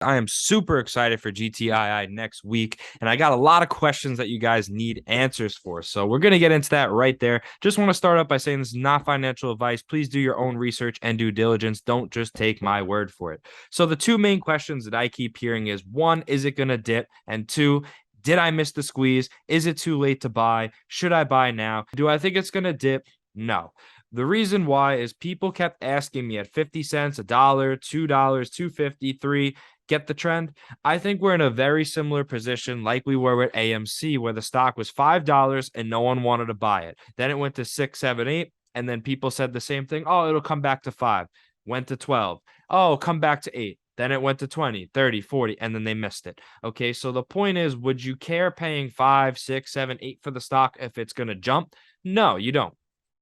I am super excited for GTII next week, and I got a lot of questions that you guys need answers for. So we're going to get into that right there. Just want to start up by saying this is not financial advice. Please do your own research and due diligence. Don't just take my word for it. So the two main questions that I keep hearing is one, is it going to dip? And two, did I miss the squeeze? Is it too late to buy? Should I buy now? Do I think it's going to dip? No. The reason why is people kept asking me at 50 cents, a dollar, $2, 2.50, 3. Get the trend? I think we're in a very similar position like we were with AMC, where the stock was $5 and no one wanted to buy it. Then it went to 6, 7, 8. And then people said the same thing. Oh, it'll come back to 5. Went to 12. Oh, come back to 8. Then it went to 20, 30, 40, and then they missed it. Okay, so the point is, would you care paying 5, 6, 7, 8 for the stock if it's going to jump? No, you don't.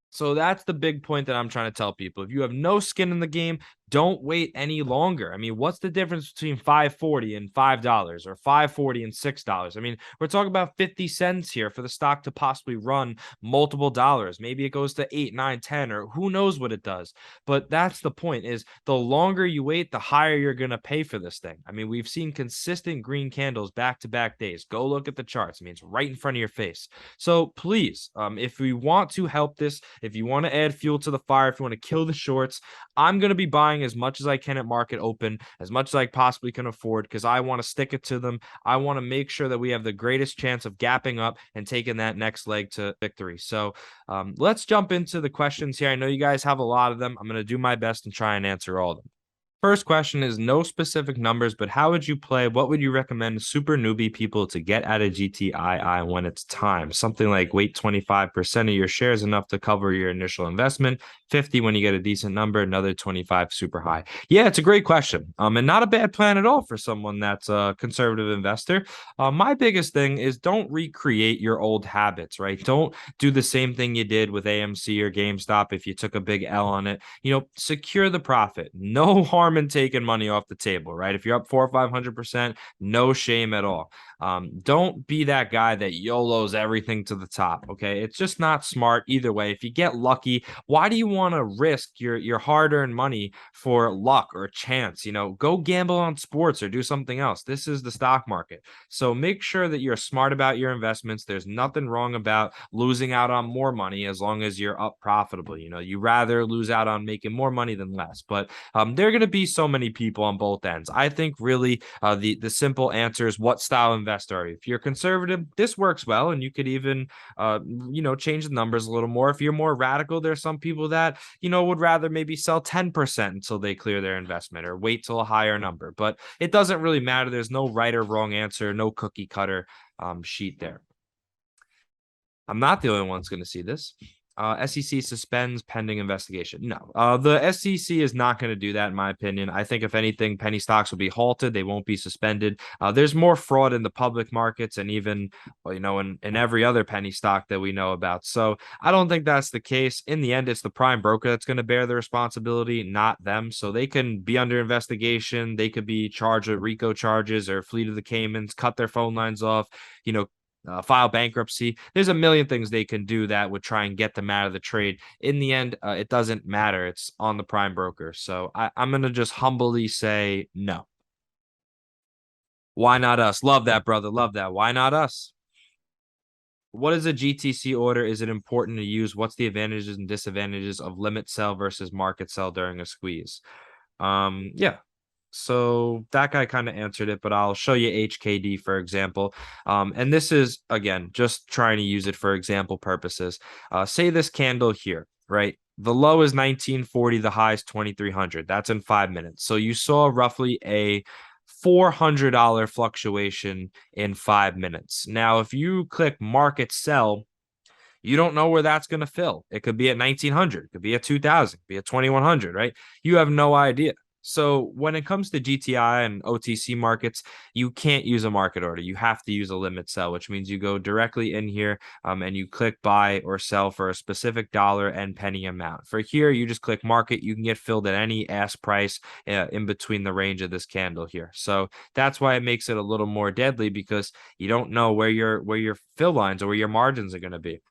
So that's the big point that I'm trying to tell people. If you have no skin in the game, don't wait any longer. I mean, what's the difference between 5.40 and $5 or 5.40 and $6? I mean, we're talking about 50 cents here for the stock to possibly run multiple dollars. Maybe it goes to 8, 9, 10, or who knows what it does. But that's the point, is the longer you wait, the higher you're going to pay for this thing. I mean, we've seen consistent green candles back-to-back days. Go look at the charts. I mean, it's right in front of your face. So please, if we want to help this, if you want to add fuel to the fire, if you want to kill the shorts, I'm going to be buying as much as I can at market open, as much as I possibly can afford, because I want to stick it to them. I want to make sure that we have the greatest chance of gapping up and taking that next leg to victory. So let's jump into the questions here. I know you guys have a lot of them. I'm going to do my best and try and answer all of them. First question is no specific numbers, but how would you play? What would you recommend super newbie people to get out of GTII when it's time? Something like wait 25% of your shares enough to cover your initial investment, 50 when you get a decent number, another 25 super high. Yeah, it's a great question. And not a bad plan at all for someone that's a conservative investor. My biggest thing is don't recreate your old habits, right? Don't do the same thing you did with AMC or GameStop if you took a big L on it. Secure the profit. No harm in taking money off the table, right? If you're up 400 or 500%, no shame at all. Don't be that guy that YOLOs everything to the top. Okay, it's just not smart either way. If you get lucky, why do you want to risk your hard-earned money for luck or chance? Go gamble on sports or do something else. This is the stock market, so make sure that you're smart about your investments. There's nothing wrong about losing out on more money as long as you're up profitable. You rather lose out on making more money than less, but there are going to be so many people on both ends. I think really the simple answer is, what style investor are you? If you're conservative, this works well, and you could even change the numbers a little more. If you're more radical, there's some people that would rather maybe sell 10% until they clear their investment or wait till a higher number. But it doesn't really matter. There's no right or wrong answer, no cookie cutter sheet there. I'm not the only one that's going to see this. SEC suspends pending investigation. No, the SEC is not going to do that, in my opinion. I think if anything, penny stocks will be halted. They won't be suspended. There's more fraud in the public markets and even, in every other penny stock that we know about. So I don't think that's the case. In the end, it's the prime broker that's going to bear the responsibility, not them. So they can be under investigation. They could be charged with RICO charges or flee to the Caymans, cut their phone lines off, file bankruptcy. There's a million things they can do that would try and get them out of the trade. In the end, it doesn't matter. It's on the prime broker. So I'm going to just humbly say no. Why not us? Love that, brother. Love that. Why not us? What is a GTC order? Is it important to use? What's the advantages and disadvantages of limit sell versus market sell during a squeeze? Yeah, so that guy kind of answered it, but I'll show you HKD, for example. And this is, again, just trying to use it for example purposes. Say this candle here, right? The low is 1940, the high is 2300. That's in 5 minutes. So you saw roughly a $400 fluctuation in 5 minutes. Now, if you click market sell, you don't know where that's going to fill. It could be at 1900, it could be at 2000, it could be at 2100, right? You have no idea. So when it comes to GTI and OTC markets, you can't use a market order. You have to use a limit sell, which means you go directly in here and you click buy or sell for a specific dollar and penny amount. For here, you just click market. You can get filled at any ask price in between the range of this candle here. So that's why it makes it a little more deadly, because you don't know where your fill lines or where your margins are going to be.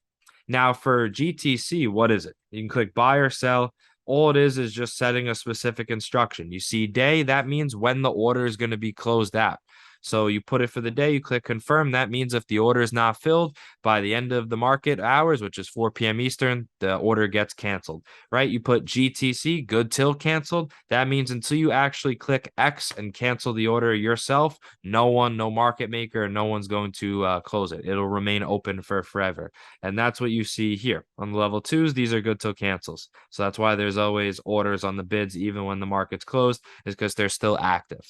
Now for GTC, what is it? You can click buy or sell. All it is just setting a specific instruction. You see day, that means when the order is going to be closed out. So you put it for the day, you click confirm. That means if the order is not filled by the end of the market hours, which is 4 p.m. Eastern, the order gets canceled, right? You put GTC, good till canceled. That means until you actually click X and cancel the order yourself, no market maker, no one's going to close it. It'll remain open for forever. And that's what you see here on the level twos. These are good till cancels. So that's why there's always orders on the bids, even when the market's closed, is because they're still active.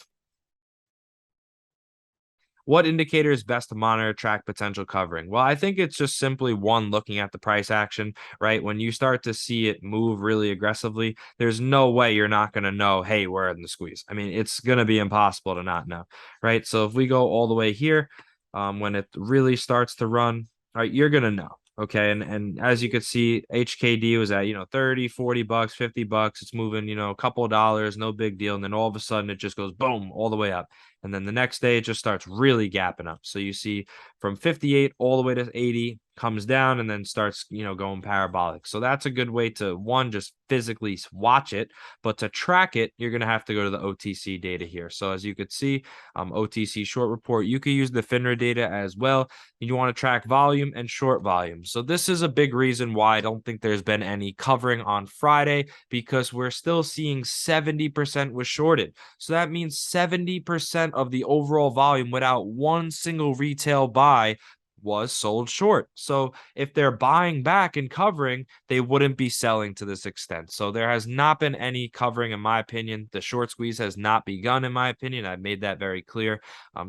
What indicator is best to monitor, track potential covering? Well, I think it's just simply one, looking at the price action, right? When you start to see it move really aggressively, there's no way you're not going to know, hey, we're in the squeeze. I mean, it's going to be impossible to not know, right? So if we go all the way here, when it really starts to run, right, you're going to know. Okay. And as you could see, HKD was at, 30, 40 bucks, 50 bucks. It's moving, a couple of dollars, no big deal. And then all of a sudden it just goes boom all the way up. And then the next day, it just starts really gapping up. So you see from 58 all the way to 80, comes down and then starts, going parabolic. So that's a good way to, one, just physically watch it, but to track it, you're going to have to go to the OTC data here. So as you could see, OTC short report, you could use the FINRA data as well. You want to track volume and short volume. So this is a big reason why I don't think there's been any covering on Friday, because we're still seeing 70% was shorted. So that means 70% of the overall volume without one single retail buy was sold short. So if they're buying back and covering, they wouldn't be selling to this extent. So there has not been any covering, in my opinion. The short squeeze has not begun, in my opinion. I've made that very clear.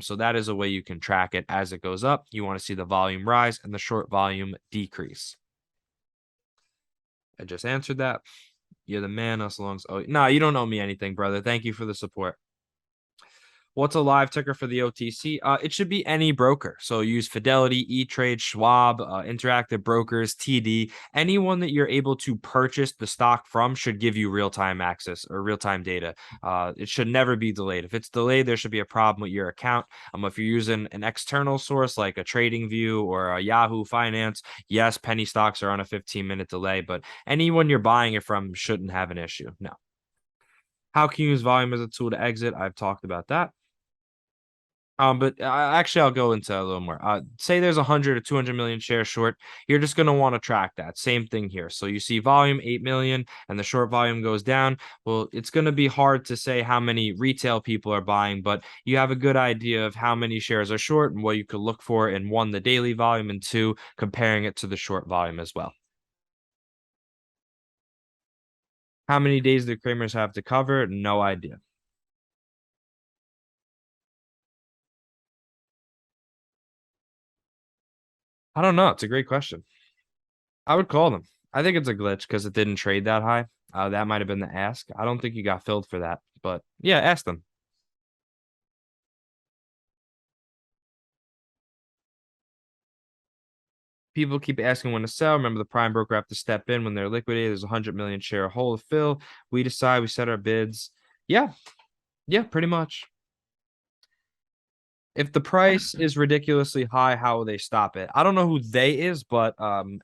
So that is a way you can track it as it goes up. You want to see the volume rise and the short volume decrease. I just answered that. You're the man, us alongs. Oh, no, you don't owe me anything, brother. Thank you for the support. What's a live ticker for the OTC? It should be any broker. So use Fidelity, E-Trade, Schwab, Interactive Brokers, TD. Anyone that you're able to purchase the stock from should give you real-time access or real-time data. It should never be delayed. If it's delayed, there should be a problem with your account. If you're using an external source like a TradingView or a Yahoo Finance, yes, penny stocks are on a 15-minute delay, but anyone you're buying it from shouldn't have an issue. No. How can you use volume as a tool to exit? I've talked about that. But actually, I'll go into a little more. Say there's 100 or 200 million shares short. You're just going to want to track that. Same thing here. So you see volume 8 million and the short volume goes down. Well, it's going to be hard to say how many retail people are buying, but you have a good idea of how many shares are short and what you could look for in, one, the daily volume, and two, comparing it to the short volume as well. How many days do Kramers have to cover? No idea. I don't know. It's a great question. I would call them. I think it's a glitch because it didn't trade that high. That might have been the ask. I don't think you got filled for that, but yeah, ask them. People keep asking when to sell. Remember, the prime broker have to step in when they're liquidated. There's 100 million share hole to fill. We decide, we set our bids. Yeah, yeah, pretty much. If the price is ridiculously high, how will they stop it? I don't know who they is, but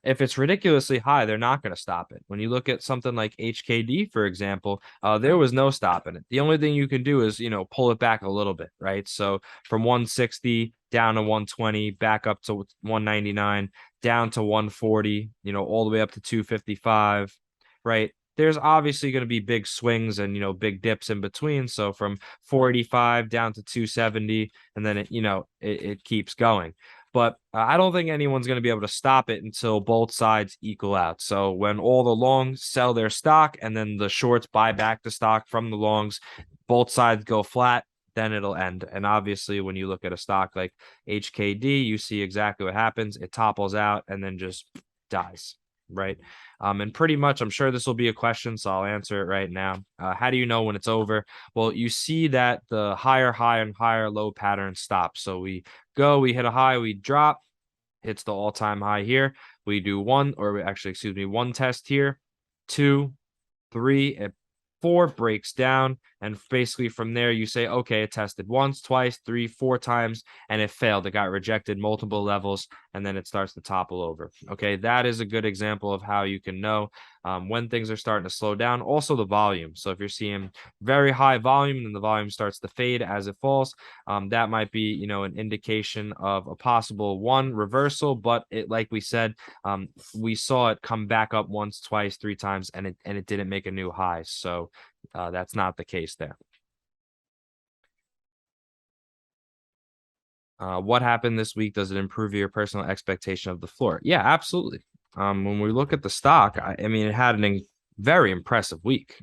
if it's ridiculously high, they're not going to stop it. When you look at something like HKD, for example, there was no stopping it. The only thing you can do is, pull it back a little bit, right? So from 160 down to 120, back up to 199, down to 140, all the way up to 255, right? There's obviously going to be big swings and, big dips in between. So from 485 down to 270, and then it keeps going. But I don't think anyone's going to be able to stop it until both sides equal out. So when all the longs sell their stock and then the shorts buy back the stock from the longs, both sides go flat, then it'll end. And obviously, when you look at a stock like HKD, you see exactly what happens. It topples out and then just dies, right? And pretty much, I'm sure this will be a question, so I'll answer it right now. How do you know when it's over? Well, you see that the higher high and higher low pattern stops. So we hit a high, we drop, hits the all-time high here. We do one test here, 2, 3, and 4 breaks down. And basically from there, you say, okay, it tested once, twice, 3, 4 times, and it failed. It got rejected multiple levels, and then it starts to topple over. Okay, that is a good example of how you can know when things are starting to slow down. Also, the volume. So if you're seeing very high volume and the volume starts to fade as it falls, that might be, an indication of a possible reversal. But it, like we said, we saw it come back up once, twice, three times, and it didn't make a new high. So that's not the case there. What happened this week? Does it improve your personal expectation of the floor? Yeah, absolutely. When we look at the stock, I mean, it had very impressive week.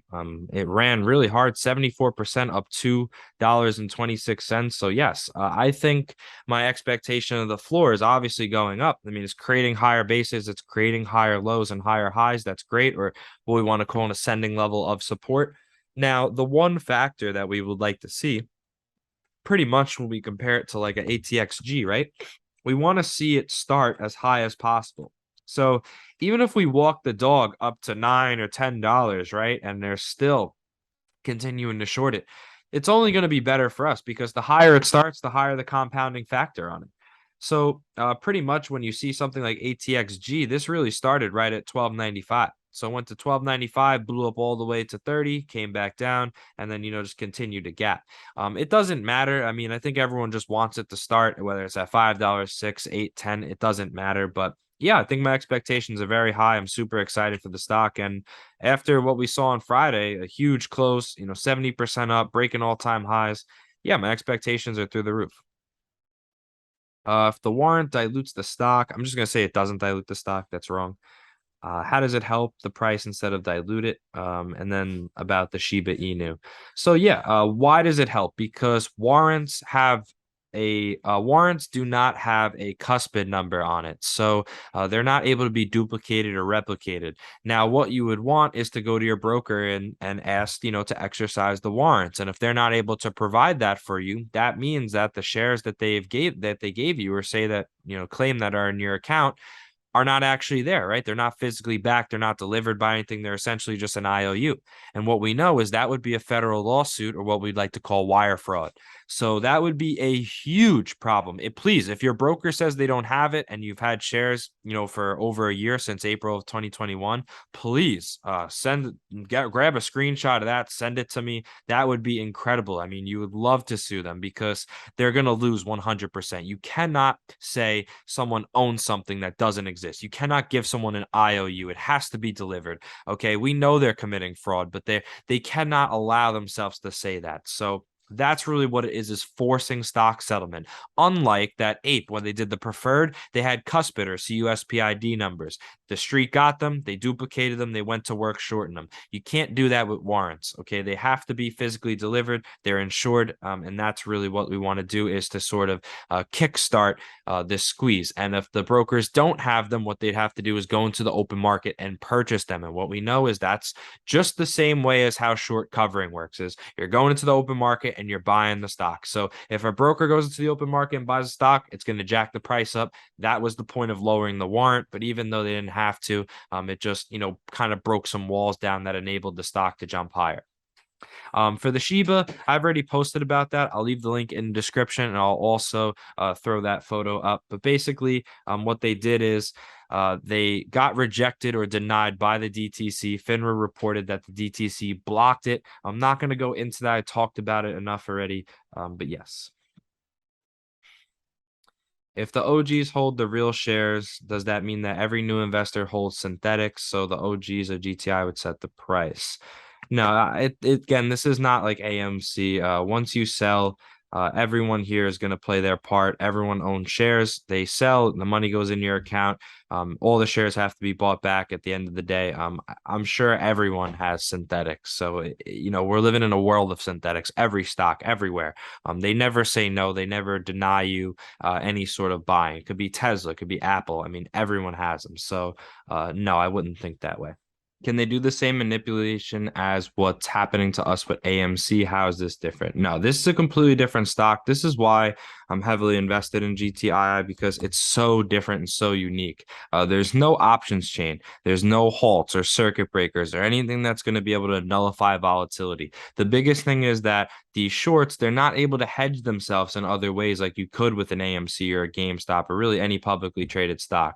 It ran really hard, 74% up $2.26. So yes, I think my expectation of the floor is obviously going up. I mean, it's creating higher bases, it's creating higher lows and higher highs. That's great, or what we want to call an ascending level of support. Now, the one factor that we would like to see pretty much when we compare it to like an ATXG, right? We want to see it start as high as possible. So even if we walk the dog up to $9 or $10, right, and they're still continuing to short it, it's only going to be better for us because the higher it starts, the higher the compounding factor on it. So pretty much when you see something like ATXG, this really started right at 12.95. So it went to 12.95, blew up all the way to 30, came back down, and then just continued to gap. It doesn't matter. I mean, I think everyone just wants it to start, whether it's at $5, 6, 8, 10, it doesn't matter. But yeah, I think my expectations are very high. I'm super excited for the stock. And after what we saw on Friday, a huge close, 70% up, breaking all-time highs. Yeah, my expectations are through the roof. If the warrant dilutes the stock, I'm just going to say it doesn't dilute the stock. That's wrong. How does it help the price instead of dilute it? And then about the Shiba Inu. So yeah, why does it help? Because warrants do not have a cuspid number on it, so they're not able to be duplicated or replicated. Now, what you would want is to go to your broker and ask, to exercise the warrants. And if they're not able to provide that for you, that means that the shares that they gave you, or say that claim that are in your account, are not actually there, right? They're not physically backed. They're not delivered by anything. They're essentially just an IOU. And what we know is that would be a federal lawsuit, or what we'd like to call wire fraud. So that would be a huge problem. Please, if your broker says they don't have it and you've had shares, for over a year, since April of 2021, please grab a screenshot of that, send it to me. That would be incredible. I mean, you would love to sue them because they're going to lose 100%. You cannot say someone owns something that doesn't exist. You cannot give someone an IOU. It has to be delivered. Okay, we know they're committing fraud, but they cannot allow themselves to say that. So that's really what it is forcing stock settlement. Unlike that ape, when they did the preferred, they had cuspid or CUSPID numbers. The street got them, they duplicated them, they went to work shorting them. You can't do that with warrants. Okay, they have to be physically delivered, they're insured, and that's really what we want to do, is to sort of kickstart this squeeze. And if the brokers don't have them, what they'd have to do is go into the open market and purchase them. And what we know is that's just the same way as how short covering works. Is you're going into the open market and you're buying the stock. So if a broker goes into the open market and buys a stock, it's going to jack the price up. That was the point of lowering the warrant. But even though they didn't have to, it just, kind of broke some walls down that enabled the stock to jump higher. For the Shiba, I've already posted about that. I'll leave the link in the description, and I'll also throw that photo up. But basically, what they did is they got rejected or denied by the DTC. FINRA reported that the DTC blocked it. I'm not going to go into that. I talked about it enough already, but yes. If the OGs hold the real shares, does that mean that every new investor holds synthetics? So the OGs of GTI would set the price. No, again, this is not like AMC. Once you sell, everyone here is going to play their part. Everyone owns shares. They sell, the money goes in your account. All the shares have to be bought back at the end of the day. I'm sure everyone has synthetics. So, we're living in a world of synthetics, every stock, everywhere. They never say no. They never deny you any sort of buying. It could be Tesla, it could be Apple. I mean, everyone has them. So, no, I wouldn't think that way. Can they do the same manipulation as what's happening to us with AMC? How is this different? No, this is a completely different stock. This is why I'm heavily invested in GTI, because it's so different and so unique. There's no options chain. There's no halts or circuit breakers or anything that's going to be able to nullify volatility. The biggest thing is that these shorts, they're not able to hedge themselves in other ways like you could with an AMC or a GameStop or really any publicly traded stock.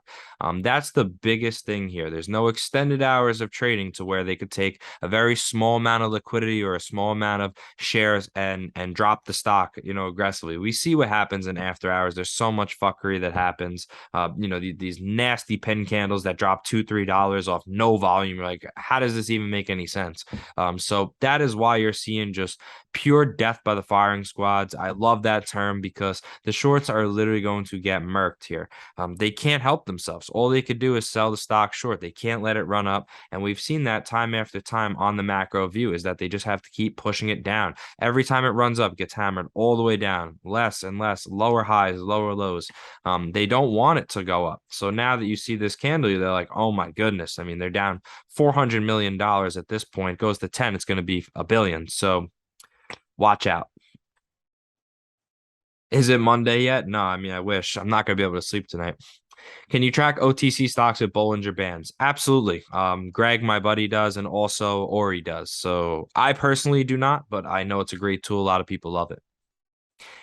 That's the biggest thing here. There's no extended hours of trading to where they could take a very small amount of liquidity or a small amount of shares and drop the stock, aggressively. We see what happens in after hours. There's so much fuckery that happens. These nasty pin candles that drop $2-3 off no volume. You're like, how does this even make any sense? So that is why you're seeing just pure death by the firing squads. I love that term because the shorts are literally going to get murked here. They can't help themselves. All they could do is sell the stock short. They can't let it run up. And we've seen that time after time on the macro view is that they just have to keep pushing it down. Every time it runs up, it gets hammered all the way down, less and less, lower highs, lower lows. They don't want it to go up. So now that you see this candle, they're like, oh my goodness. I mean, they're down $400 million at this point. Goes to 10, it's going to be $1 billion. So watch out. Is it Monday yet? No, I mean, I wish. I'm not going to be able to sleep tonight. Can you track OTC stocks with Bollinger Bands? Absolutely. Greg, my buddy, does, and also Ori does. So I personally do not, but I know it's a great tool. A lot of people love it.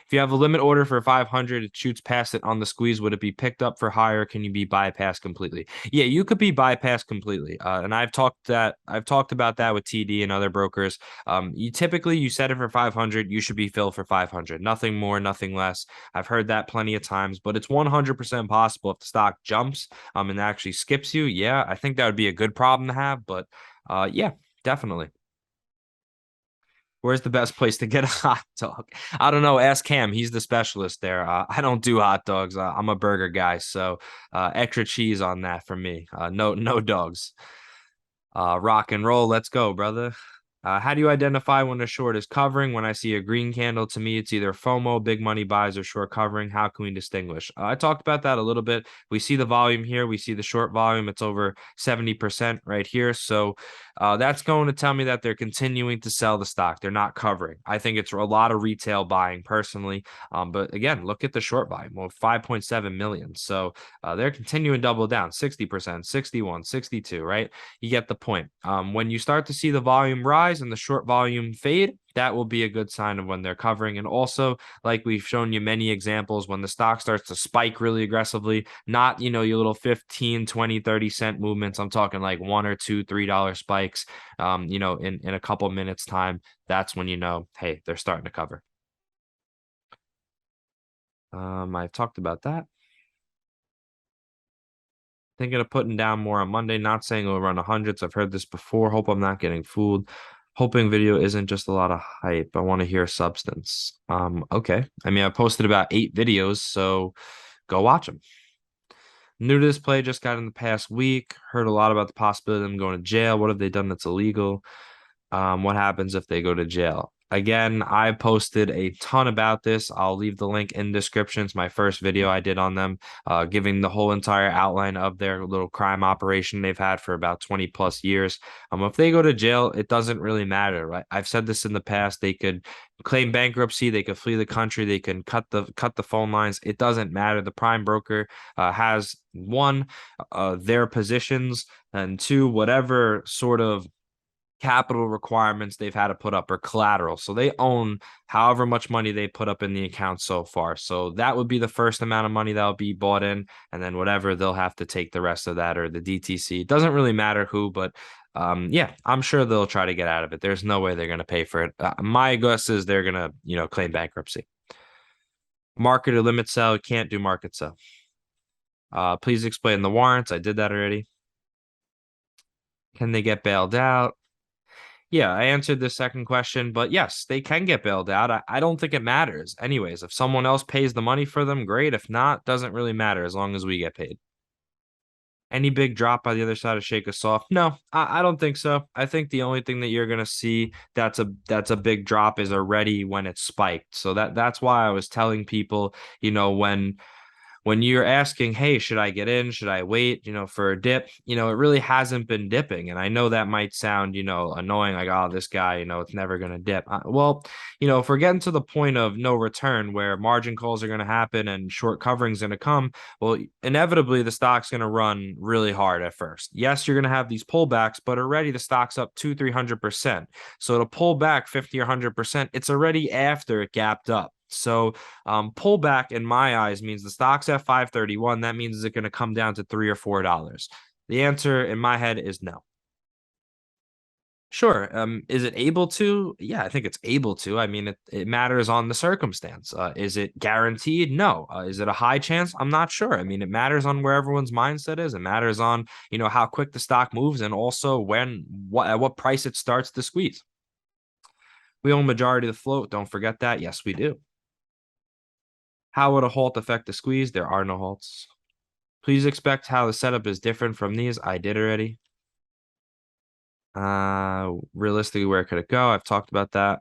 If you have a limit order for 500, it shoots past it on the squeeze. Would it be picked up for higher? Can you be bypassed completely? Yeah, you could be bypassed completely. And I've talked about that with TD and other brokers. You set it for 500, you should be filled for 500. Nothing more, nothing less. I've heard that plenty of times, but it's 100% possible if the stock jumps and actually skips you. Yeah, I think that would be a good problem to have, but yeah, definitely. Where's the best place to get a hot dog? I don't know. Ask Cam. He's the specialist there. I don't do hot dogs. I'm a burger guy, so extra cheese on that for me. No dogs. Rock and roll. Let's go, brother. How do you identify when a short is covering? When I see a green candle, to me, it's either FOMO, big money buys, or short covering. How can we distinguish? I talked about that a little bit. We see the volume here. We see the short volume. It's over 70% right here. So that's going to tell me that they're continuing to sell the stock. They're not covering. I think it's a lot of retail buying personally. But again, look at the short volume. Well, 5.7 million. So they're continuing to double down 60%, 61, 62, right? You get the point. When you start to see the volume rise and the short volume fade, that will be a good sign of when they're covering. And also, like we've shown you many examples, when the stock starts to spike really aggressively, not, your little 15, 20, 30 cent movements. I'm talking like $1 or $2, $3 spikes, in a couple minutes time. That's when hey, they're starting to cover. I've talked about that. Thinking of putting down more on Monday. Not saying it'll run hundreds. I've heard this before. Hope I'm not getting fooled. Hoping video isn't just a lot of hype. I want to hear substance. Okay. I mean, I posted about 8 videos, so go watch them. New to this play, just got in the past week. Heard a lot about the possibility of them going to jail. What have they done that's illegal? What happens if they go to jail? Again, I posted a ton about this. I'll leave the link in description. It's my first video I did on them, giving the whole entire outline of their little crime operation they've had for about 20 plus years. If they go to jail, it doesn't really matter, right? I've said this in the past. They could claim bankruptcy, they could flee the country, they can cut the phone lines. It doesn't matter. The prime broker has one, their positions, and two, whatever sort of capital requirements they've had to put up or collateral. So they own however much money they put up in the account so far. So that would be the first amount of money that'll be bought in. And then whatever, they'll have to take the rest of that or the DTC. It doesn't really matter who, but yeah, I'm sure they'll try to get out of it. There's no way they're going to pay for it. My guess is they're going to, claim bankruptcy. Market or limit sell, can't do market sell. Please explain the warrants. I did that already. Can they get bailed out? Yeah, I answered the second question, but yes, they can get bailed out. I don't think it matters. Anyways, if someone else pays the money for them, great. If not, doesn't really matter as long as we get paid. Any big drop by the other side of shake us off? No, I don't think so. I think the only thing that you're gonna see that's a big drop is already when it's spiked. So that's why I was telling people, when when you're asking, hey, should I get in? Should I wait, for a dip? It really hasn't been dipping. And I know that might sound, annoying, like, oh, this guy, it's never going to dip. Well, if we're getting to the point of no return where margin calls are going to happen and short covering is going to come, well, inevitably the stock's going to run really hard at first. Yes, you're going to have these pullbacks, but already the stock's up 200-300%. So to pull back 50 or 100%, it's already after it gapped up. So pullback in my eyes means the stock's at 531. That means it's going to come down to $3 or $4. The answer in my head is no. Sure. Is it able to? Yeah, I think it's able to. I mean, it matters on the circumstance. Is it guaranteed? No. Is it a high chance? I'm not sure. I mean, it matters on where everyone's mindset is. It matters on, how quick the stock moves and also at what price it starts to squeeze. We own majority of the float. Don't forget that. Yes, we do. How would a halt affect the squeeze? There are no halts. Please expect how the setup is different from these. I did already. Realistically, where could it go? I've talked about that.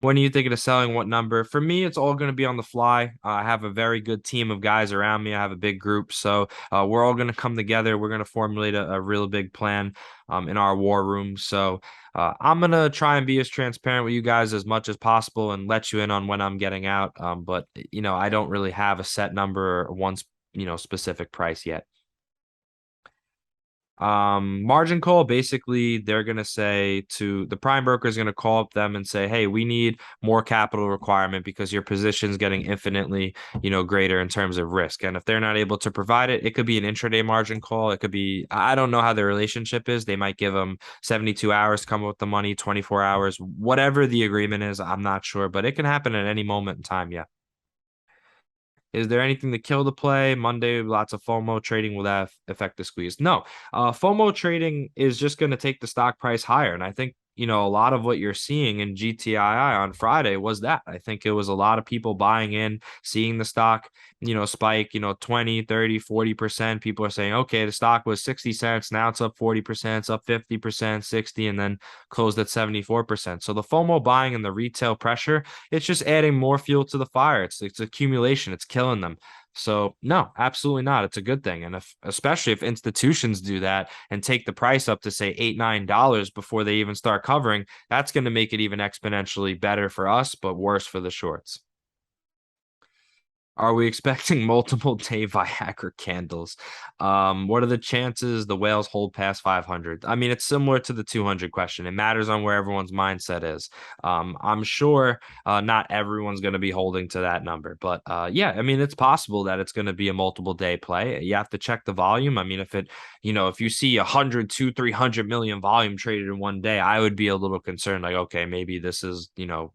When are you thinking of selling? What number? For me, it's all going to be on the fly. I have a very good team of guys around me. I have a big group. So we're all going to come together. We're going to formulate a real big plan in our war room. So I'm going to try and be as transparent with you guys as much as possible and let you in on when I'm getting out. But, I don't really have a set number or one, specific price yet. Margin call, basically they're going to say to the prime broker is going to call up them and say, hey, we need more capital requirement because your position's getting infinitely, greater in terms of risk. And if they're not able to provide it, it could be an intraday margin call. It could be, I don't know how their relationship is. They might give them 72 hours to come up with the money, 24 hours, whatever the agreement is. I'm not sure, but it can happen at any moment in time. Yeah. Is there anything to kill the play? Monday, lots of FOMO trading. Will that affect the squeeze? No. FOMO trading is just going to take the stock price higher. And I think, a lot of what you're seeing in Gtii on Friday was that. I think it was a lot of people buying in, seeing the stock, spike, 20, 30, 40%. People are saying, okay, the stock was 60 cents. Now it's up 40%, it's up 50%, 60, and then closed at 74%. So the FOMO buying and the retail pressure, it's just adding more fuel to the fire. It's accumulation. It's killing them. So no, absolutely not. It's a good thing. And especially if institutions do that and take the price up to say $8, $9 before they even start covering, that's going to make it even exponentially better for us, but worse for the shorts. Are we expecting multiple day Viagra candles? What are the chances the whales hold past 500? I mean, it's similar to the 200 question. It matters on where everyone's mindset is. I'm sure not everyone's going to be holding to that number, but yeah, I mean, it's possible that it's going to be a multiple day play. You have to check the volume. I mean, if you see 100, 200, 300 million volume traded in one day, I would be a little concerned, like, okay, maybe this is,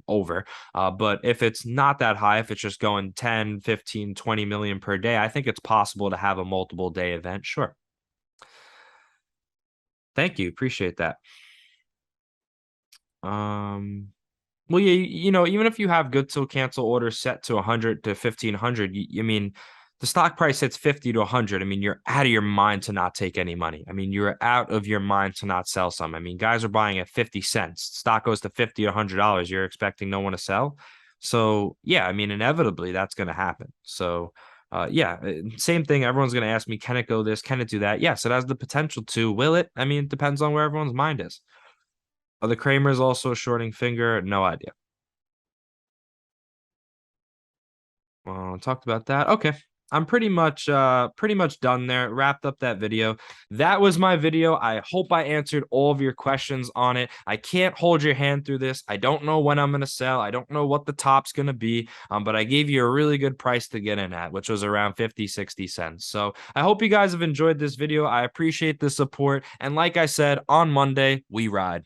over. But if it's not that high, if it's just going 10, 15, 20 million per day, I think it's possible to have a multiple day event. Sure. Thank you. Appreciate that. Well, yeah, even if you have good till cancel orders set to 100 to 1500, I mean, the stock price hits 50 to 100. I mean, you're out of your mind to not take any money. I mean, you're out of your mind to not sell some. I mean, guys are buying at 50 cents. Stock goes to 50 to $100. You're expecting no one to sell. So, yeah, I mean, inevitably that's going to happen. So, yeah, same thing. Everyone's going to ask me, can it go this? Can it do that? Yes, it has the potential to. Will it? I mean, it depends on where everyone's mind is. Are the Kramers also shorting finger? No idea. Talked about that. Okay. I'm pretty much done there. Wrapped up that video. That was my video. I hope I answered all of your questions on it. I can't hold your hand through this. I don't know when I'm going to sell. I don't know what the top's going to be. But I gave you a really good price to get in at, which was around 50, 60 cents. So I hope you guys have enjoyed this video. I appreciate the support. And like I said, on Monday, we ride.